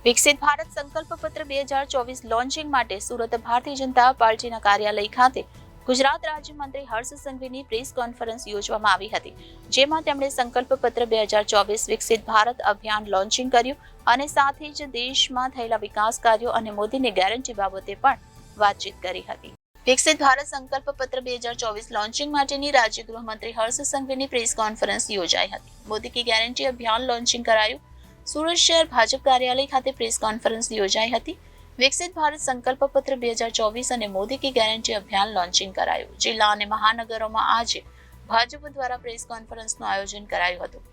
વિકસિત ભારત સંકલ્પ પત્ર 2024 લોન્ચિંગ માટે સુરત ભારતીય જનતા પાર્ટીના કાર્યાલય ખાતે ગુજરાત રાજ્યમંત્રી હર્ષ સંઘવીની પ્રેસ કોન્ફરન્સ યોજવામાં આવી હતી, જેમાં તેમણે સંકલ્પ પત્ર 2024 વિકસિત ભારત અભિયાન લોન્ચિંગ કર્યું અને સાથે જ દેશમાં થયેલા વિકાસ કાર્યો અને મોદીની ગેરંટી બાબતે પણ વાતચીત કરી હતી। વિકસિત ભારત સંકલ્પ પત્ર 2024 લોન્ચિંગ માટેની રાજ્ય ગૃહમંત્રી હર્ષ સંઘવીની પ્રેસ કોન્ફરન્સ યોજાઈ હતી। મોદી કી ગેરંટી અભિયાન લોન્ચિંગ કરાયું। સુરત શહેર ભાજપ કાર્યાલય ખાતે પ્રેસ કોન્ફરન્સ યોજાઈ હતી। વિકસિત ભારત સંકલ્પ પત્ર 2024 અને મોદી કી ગેરંટી અભિયાન લોન્ચિંગ કરાયું। જિલ્લા અને મહાનગરોમાં આજે ભાજપ દ્વારા પ્રેસ કોન્ફરન્સનું આયોજન કરાયું હતું।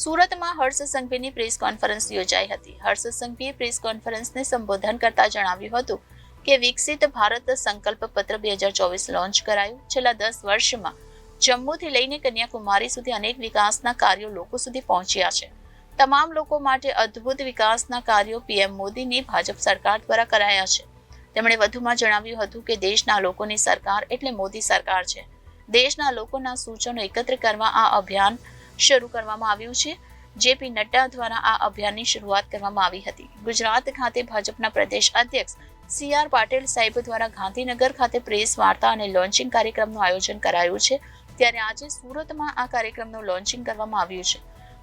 સુરતમાં હર્ષ સંઘવીની પ્રેસ કોન્ફરન્સ યોજાઈ હતી। હર્ષ સંઘવીએ પ્રેસ કોન્ફરન્સને સંબોધન કરતા જણાવ્યું હતું કે વિકસિત ભારત સંકલ્પ પત્ર 2024 લોન્ચ કરાયું। છેલ્લા 10 વર્ષમાં જમ્મુથી લઈને કન્યાકુમારી સુધી અનેક વિકાસના કાર્યો લોકો સુધી પહોંચ્યા છે। તમામ લોકો માટે અદ્ભુત વિકાસના કાર્યો પીએમ મોદીની ભાજપ સરકાર દ્વારા કરાયા છે। તેમણે વધુમાં જણાવ્યું હતું કે દેશના લોકોની સરકાર એટલે મોદી સરકાર છે। દેશના લોકોના સૂચનો એકત્ર કરવા આ અભિયાન શરૂ કરવામાં આવ્યું છે। જેપી નડ્ડા દ્વારા આ અભિયાનની શરૂઆત કરવામાં આવી હતી। ગુજરાત ખાતે ભાજપના પ્રદેશ અધ્યક્ષ CR પાટીલ સાહેબ દ્વારા ગાંધીનગર ખાતે પ્રેસ વાર્તા અને લોન્ચિંગ કાર્યક્રમનું આયોજન કરાયું છે, ત્યારે આજે સુરતમાં આ કાર્યક્રમનું લોન્ચિંગ કરવામાં આવ્યું છે।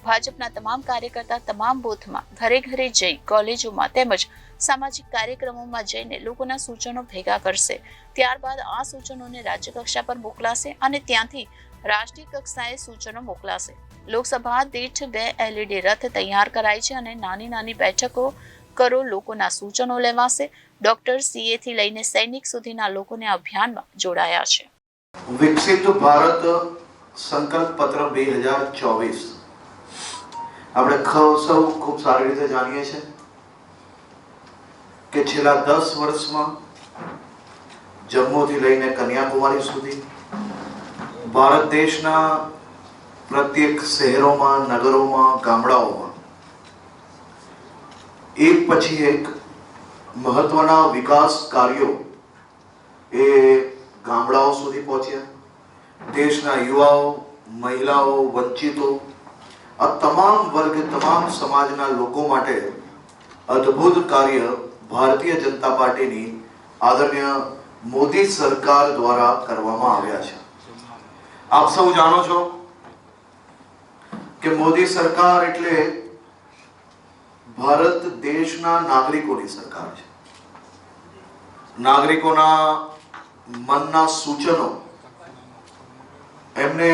ભાજપના તમામ કાર્યકર્તા તમામ બૂથમાં ઘરે ઘરે જઈ કોલેજોમાં તેમજ સામાજિક કાર્યક્રમોમાં જઈને લોકોના સૂચનો ભેગા કરશે। ત્યારબાદ આ સૂચનોને રાજ્ય કક્ષા પર મોકલાશે અને ત્યાંથી રાષ્ટ્રીય કક્ષાએ સૂચનો મોકલાશે। લોકસભા દીઠ 2 LED રથ તૈયાર કરાય છે અને નાની નાની બેઠકો કરો લોકોના સૂચનો લેવાશે। ડોક્ટર CA થી લઈને સૈનિક સુધીના લોકોને અભિયાનમાં જોડાયા છે। વિકસિત ભારત સંકલ્પ પત્ર 2024 આપણે સૌ ખૂબ સારી રીતે જાણીએ છીએ કે છેલ્લા 10 વર્ષમાં જમ્મુથી લઈને કન્યાકુમારી સુધી ભારત દેશના પ્રત્યેક શહેરોમાં, નગરોમાં, ગામડાઓમાં એક પછી એક મહત્વના વિકાસ કાર્યો એ ગામડાઓ સુધી પહોંચ્યા। દેશના યુવાઓ, મહિલાઓ, વંચિતો, આ તમામ વર્ગ, તમામ સમાજના લોકો માટે અદ્ભુત કાર્ય ભારતીય જનતા પાર્ટીની આદરણીય મોદી સરકાર દ્વારા કરવામાં આવ્યા છે। આપ સૌ જાણો છો કે મોદી સરકાર એટલે ભારત દેશના નાગરિકોની સરકાર છે। નાગરિકોના મનના સૂચનો, એમને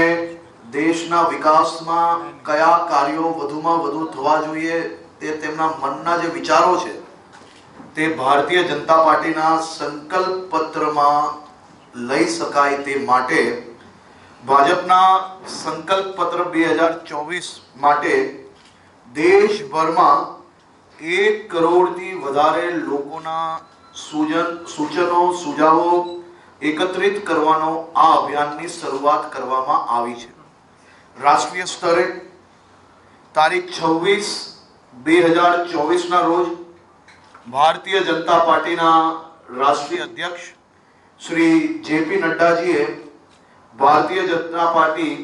દેશના વિકાસમાં કયા કાર્યો વધુમાં વધુ થવા જોઈએ તે તેમના મનના જે વિચારો છે તે ભારતીય જનતા પાર્ટીના સંકલ્પ પત્રમાં લઈ શકાય તે માટે ભાજપના સંકલ્પ પત્ર 2024 માટે દેશભરમાં 1 કરોડથી વધારે લોકોના સૂચનો, સુઝાવો એકત્રિત કરવાનો આ અભિયાનની શરૂઆત કરવામાં આવી છે। રાષ્ટ્રીય સ્તરે તારીખ 26/2024 ના રોજ ભારતીય જનતા પાર્ટીના રાષ્ટ્રીય અધ્યક્ષ શ્રી જેપી નડ્ડાજીએ ભારતીય જનતા પાર્ટી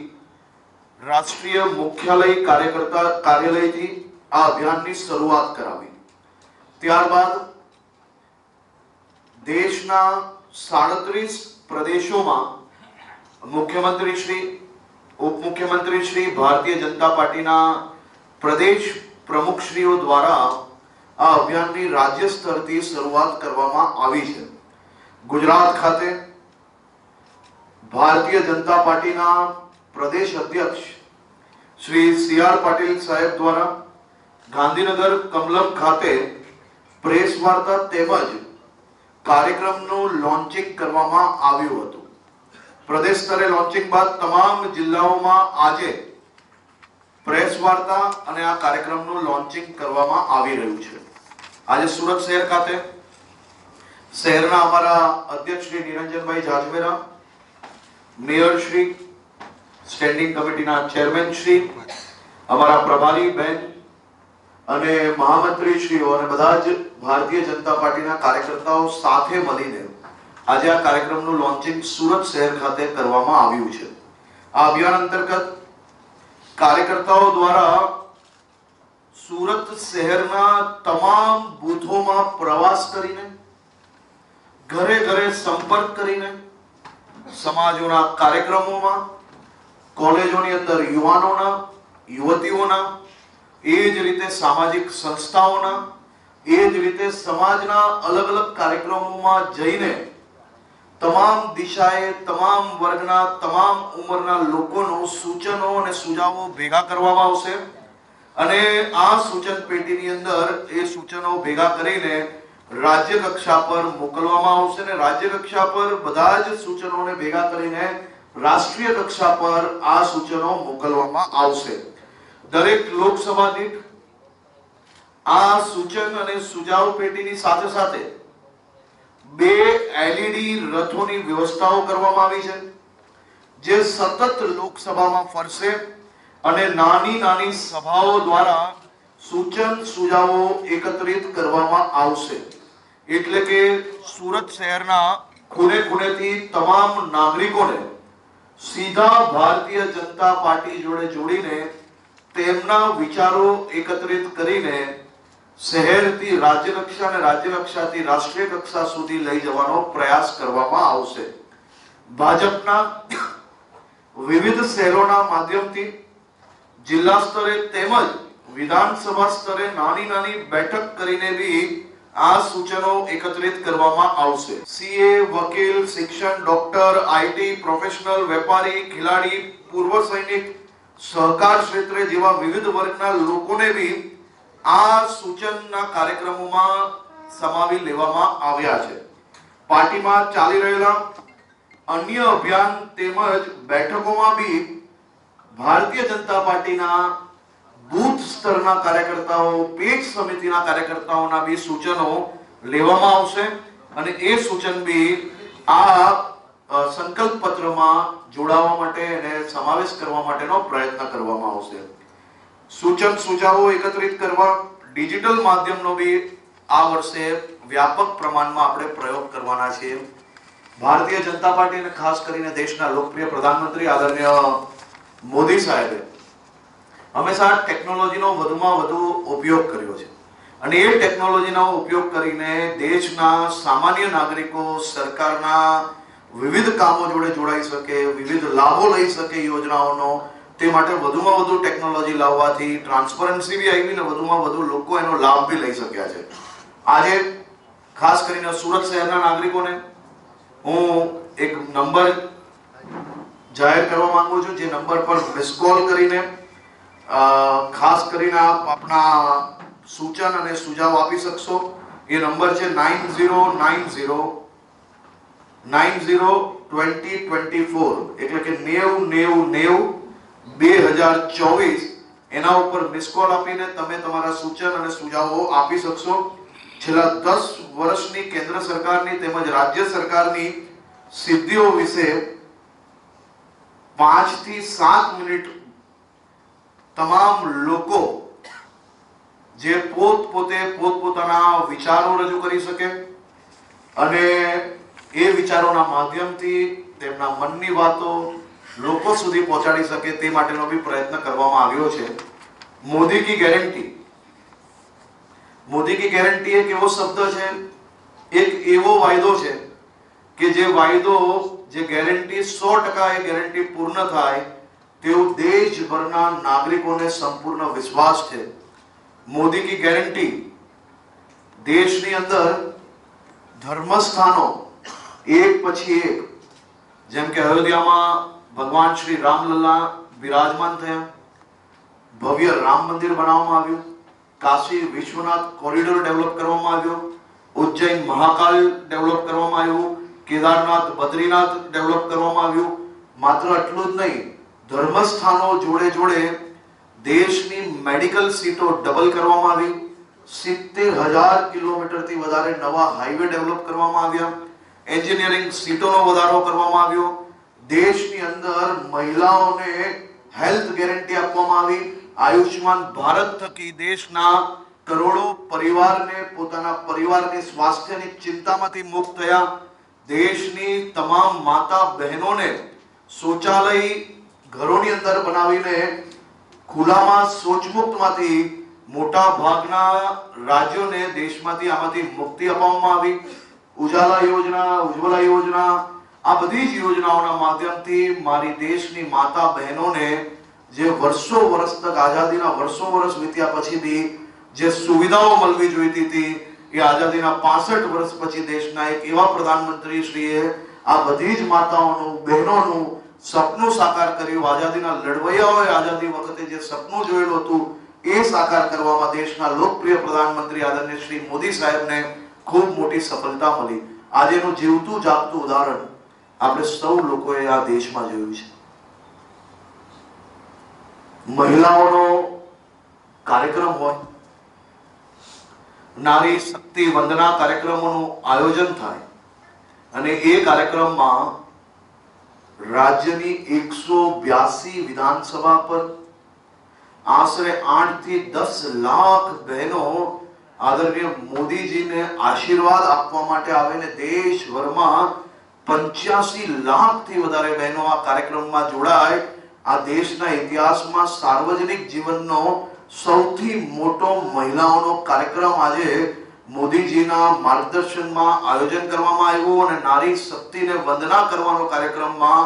રાષ્ટ્રીય મુખ્યાલય કાર્યાલયથી આ અભિયાનની શરૂઆત કરાવી। ત્યારબાદ દેશના 37 પ્રદેશોમાં મુખ્યમંત્રી શ્રી, ઉપમુખ્યમંત્રી શ્રી, ભારતીય જનતા પાર્ટીના પ્રદેશ પ્રમુખશ્રીઓ દ્વારા આ અભિયાનની રાજ્ય સ્તરથી શરૂઆત કરવામાં આવી છે। ગુજરાત ખાતે ભારતીય જનતા પાર્ટીના પ્રદેશ અધ્યક્ષ શ્રી CR પાટીલ સાહેબ દ્વારા ગાંધીનગર કમલમ ખાતે પ્રેસ વાર્તા તેમજ કાર્યક્રમનું લોન્ચિંગ કરવામાં આવ્યું હતું। પ્રદેશ સ્તરે લોન્ચિંગ બાદ તમામ જિલ્લાઓમાં આજે પ્રેસ વાર્તા અને આ કાર્યક્રમનું લોન્ચિંગ કરવામાં આવી રહ્યું છે। આજે સુરત શહેર ખાતે શહેરના અમારા અધ્યક્ષ શ્રી નિરંજનભાઈ જાજમેરા, મેયર શ્રી, સ્ટેન્ડિંગ કમિટીના ચેરમેન શ્રી, અમારા પ્રભારી બેન અને મહામંત્રીશ્રીઓ અને બધા જ ભારતીય જનતા પાર્ટીના કાર્યકર્તાઓ સાથે મળીને આજે આ કાર્યક્રમનું લોન્ચિંગ સુરત શહેર ખાતે કરવામાં આવ્યું છે। આ અભિયાન અંતર્ગત કાર્યકર્તાઓ દ્વારા સુરત શહેરના તમામ બૂથોમાં પ્રવાસ કરીને, ઘરે ઘરે સંપર્ક કરીને, સમાજોના કાર્યક્રમોમાં, કોલેજોની અંદર યુવાનોના, યુવતીઓના, એ જ રીતે સામાજિક સંસ્થાઓના, એ જ રીતે સમાજના અલગ અલગ કાર્યક્રમોમાં જઈને તમામ દિશાએ, તમામ વર્ગના, તમામ ઉંમરના લોકોનું સૂચનો અને સુઝાવો ભેગા કરવામાં આવશે અને આ સૂચન પેટીની અંદર એ સૂચનો ભેગા કરીને રાજ્ય કક્ષા પર મોકલવામાં આવશે અને રાજ્ય કક્ષા પર બધા જ સૂચનોને ભેગા કરીને રાષ્ટ્રીય કક્ષા પર આ સૂચનો મોકલવામાં આવશે. દરેક લોકસભા દીઠ આ સૂચન અને સુઝાવ પેટીની સાથે સાથે 2 LED રથોની વ્યવસ્થાઓ કરવામાં આવી છે, જે સતત લોકસભામાં ફરશે અને નાની નાની સભાઓ દ્વારા સૂચન સુઝાવો એકત્રિત કરવામાં આવશે. એટલે કે સુરત શહેરના ખૂણે ખૂણેથી તમામ નાગરિકોને સીધા ભારતીય જનતા પાર્ટી જોડે જોડીને તેમના વિચારો એકત્રિત કરીને શહેરથી રાજ્ય કક્ષા અને રાજ્ય કક્ષાથી રાષ્ટ્રીય કક્ષા સુધી લઈ જવાનો પ્રયાસ કરવામાં આવશે. ભાજપના વિવિધ શહેરોના માધ્યમથી જિલ્લા સ્તરે તેમજ વિધાનસભા સ્તરે નાની નાની બેઠક કરીને બી આ સૂચનો એકત્રિત કરવામાં આવશે. સીએ, વકીલ, શિક્ષણ, ડોક્ટર, આઈટી પ્રોફેશનલ, વેપારી, ખેલાડી, પૂર્વ સૈનિક, સહકાર ક્ષેત્રે જેવા વિવિધ વર્ગના લોકોને બી આ સૂચનના કાર્યક્રમોમાં સમાવી લેવામાં આવ્યા છે. પાર્ટીમાં ચાલી રહેલા અન્ય અભિયાન તેમજ બેઠકોમાં બી ભારતીય જનતા પાર્ટીના બૂથ સ્તરના કાર્યકર્તાઓ, પેજ સમિતિના કાર્યકર્તાઓના બી સૂચનો લેવામાં આવશે અને એ સૂચન બી આ સંકલ્પ પત્રમાં જોડાવા માટે અને સમાવેશ કરવા માટેનો પ્રયત્ન કરવામાં આવશે. સૂચન સુઝાવો એકત્રિત કરવા ડિજિટલ માધ્યમનો બી આ વર્ષે વ્યાપક પ્રમાણમાં આપણે પ્રયોગ કરવાના છીએ. ભારતીય જનતા પાર્ટી અને ખાસ કરીને દેશના લોકપ્રિય પ્રધાનમંત્રી આદરણીય મોદી સાહેબે હંમેશા ટેકનોલોજીનો વધુમાં વધુ ઉપયોગ કર્યો છે અને એ ટેકનોલોજીનો ઉપયોગ કરીને દેશના સામાન્ય નાગરિકો સરકારના વિવિધ કામો જોડે જોડાઈ શકે, વિવિધ લાભો લઈ શકે યોજનાઓનો. તે માટે વધુમાં વધુ ટેકનોલોજી લાવવાથી ટ્રાન્સપરન્સી બી આવી ને વધુમાં વધુ લોકો એનો લાભ બી લઈ શક્યા છે. આજે ખાસ કરીને સુરત શહેરના નાગરિકોને હું એક નંબર જાહેર કરવા માંગુ છું, જે નંબર પર મિસ કોલ કરીને ખાસ કરીને આપ આપના સૂચન અને સુઝાવ આપી શકશો. એ નંબર છે 9090902024 એટલે કે 9090902024. એના ઉપર મિસ કોલ આપીને તમે તમારા સૂચન અને સુઝાવો આપી શકશો. છેલ્લા 10 વર્ષની કેન્દ્ર સરકારની તેમજ રાજ્ય સરકારની સિદ્ધિઓ વિશે 5 થી 7 મિનિટ તમામ લોકો જે પોતપોતાના વિચારો રજૂ કરી શકે અને એ વિચારોના માધ્યમથી તેમના મનની વાતો લોકો સુધી પહોંચાડી શકે તે માટેનો બી પ્રયત્ન કરવામાં આવ્યો છે. મોદી કી ગેરંટી. મોદી કી ગેરંટી એક એવો શબ્દ છે, એક એવો વાયદો છે કે જે વાયદો, જે ગેરંટી 100% એ ગેરંટી પૂર્ણ થાય તેવું દેશભરના નાગરિકોને સંપૂર્ણ વિશ્વાસ છે. મોદી કી ગેરંટી દેશની અંદર ધર્મસ્થાનો એક પછી એક, જેમ કે અયોધ્યામાં ભગવાન શ્રી રામલલ્લા બિરાજમાન થયા, ભવ્ય રામ મંદિર બનાવવામાં આવ્યું, કાશી વિશ્વનાથ કોરિડોર ડેવલપ કરવામાં આવ્યો, ઉજ્જૈન મહાકાલ ડેવલપ કરવામાં આવ્યું, કેદારનાથ બદ્રીનાથ ડેવલપ કરવામાં આવ્યું. માત્ર આટલું જ નહીં, ધર્મસ્થાનો જોડે જોડે દેશની મેડિકલ સીટો ડબલ કરવામાં આવી, 70,000 કિલોમીટરથી વધારે નવા હાઈવે ડેવલપ કરવામાં આવ્યા, એન્જિનિયરિંગ સીટોનો વધારો કરવામાં આવ્યો, દેશની અંદર મહિલાઓને હેલ્થ ગેરંટી આપવામાં આવી, આયુષ્માન ભારત થકી દેશના કરોડો પરિવારને પોતાના પરિવારની સ્વાસ્થ્યની ચિંતામાંથી મુક્ત થયા, દેશની તમામ માતા બહેનોને શૌચાલય ઘરોની અંદર બનાવીને ખુલ્લામાં શૌચમુક્તમાંથી મોટા ભાગના રાજ્યોને દેશમાંથી આમાંથી મુક્તિ અપાવવામાં આવી. ઉજાલા યોજના, ઉજ્જવલા યોજના, આ બધી જ યોજનાઓના માધ્યમથી મારી દેશની માતા બહેનોને જે વર્ષો વર્ષ તક આઝાદીના વર્ષો વર્ષ વીત્યા પછી બી જે સુવિધાઓ મળવી જોઈતી હતી એ આઝાદીના 65 વર્ષ પછી દેશના એક એવા પ્રધાનમંત્રી શ્રીએ આ બધી જ માતાઓનું, બહેનોનું સપનું સાકાર કર્યું. આઝાદીના લડવૈયાઓએ આઝાદી વખતે જે સપનું જોયેલું હતું એ સાકાર કરવામાં દેશના લોકપ્રિય પ્રધાનમંત્રી આદરણીય શ્રી મોદી સાહેબને ખૂબ મોટી સફળતા મળી. આજેનું જીવતું જાગતું ઉદાહરણ આપણે સૌ લોકોએ આ દેશમાં જોયું છે. મહિલાઓનો કાર્યક્રમ હોય, નારી શક્તિ વંદના કાર્યક્રમોનું આયોજન થાય અને એ કાર્યક્રમમાં રાજ્યની 182 વિધાનસભા પર આશરે 8 થી 10 લાખ બહેનો આદરણીય મોદીજીને આશીર્વાદ આપવા માટે આવે ને દેશભરમાં 85 લાખથી વધારે બહેનો આ કાર્યક્રમમાં જોડાય. આ દેશના ઇતિહાસમાં સાર્વજનિક જીવનનો સૌથી મોટો મહિલાઓનો કાર્યક્રમ આજે મોદીજીના માર્ગદર્શનમાં આયોજન કરવામાં આવ્યું અને નારી શક્તિને વંદના કરવાનો કાર્યક્રમમાં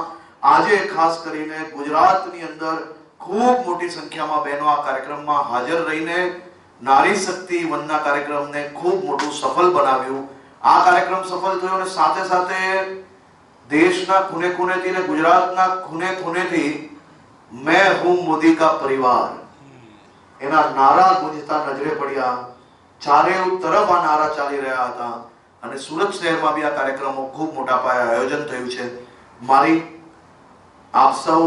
આજે ખાસ કરીને ગુજરાતની અંદર ખૂબ મોટી સંખ્યામાં બહેનો આ કાર્યક્રમમાં હાજર રહીને નારી શક્તિ વંદના કાર્યક્રમને ખૂબ મોટું સફળ બનાવ્યું. આ કાર્યક્રમ સફળ થયો અને સાથે સાથે દેશના ખૂણે ખૂણેથી ને ગુજરાતના ખૂણે ખૂણેથી મેં હું મોદી કા પરિવાર એના નારા ગુંજતા નજરે પડ્યા. ચારે તરફ આ નારા ચાલી રહ્યા હતા અને સુરત શહેરમાં બી આ કાર્યક્રમો ખૂબ મોટા પાયે આયોજન થયું છે. મારી આપ સૌ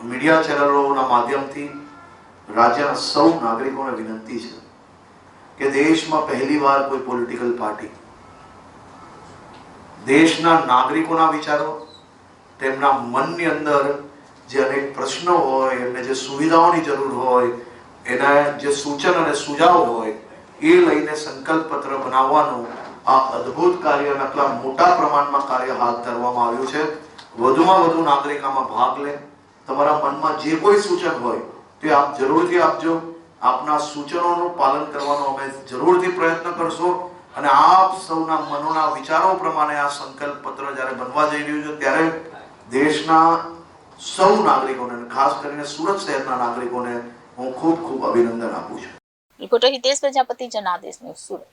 મીડિયા ચેનલોના માધ્યમથી રાજ્યના સૌ નાગરિકોને વિનંતી છે કે દેશમાં પહેલીવાર કોઈ પોલિટિકલ પાર્ટી દેશના નાગરિકોના વિચારો, તેમના મનની અંદર જે અનેક પ્રશ્નો હોય, એમને જે સુવિધાઓની જરૂર હોય, એના જે સૂચન અને સુઝાવ હોય એ લઈને સંકલ્પ પત્ર બનાવવાનું આ અદ્ભુત કાર્ય અને આટલા મોટા પ્રમાણમાં કાર્ય હાથ ધરવામાં આવ્યું છે. વધુમાં વધુ નાગરિક આમાં ભાગ લે. તમારા મનમાં જે કોઈ સૂચન હોય તે આપ જરૂરથી આપજો. આપના સૂચનોનું પાલન કરવાનો અમે જરૂરથી પ્રયત્ન કરશો અને આપ સૌના મનોના વિચારો પ્રમાણે આ સંકલ્પ પત્ર જ્યારે બનવા જઈ રહ્યું છે ત્યારે દેશના સૌ નાગરિકોને, ખાસ કરીને સુરત શહેરના નાગરિકોને હું ખૂબ ખૂબ અભિનંદન આપું છું. Reporter Hitesh Prajapati, Janadesh news, Surat.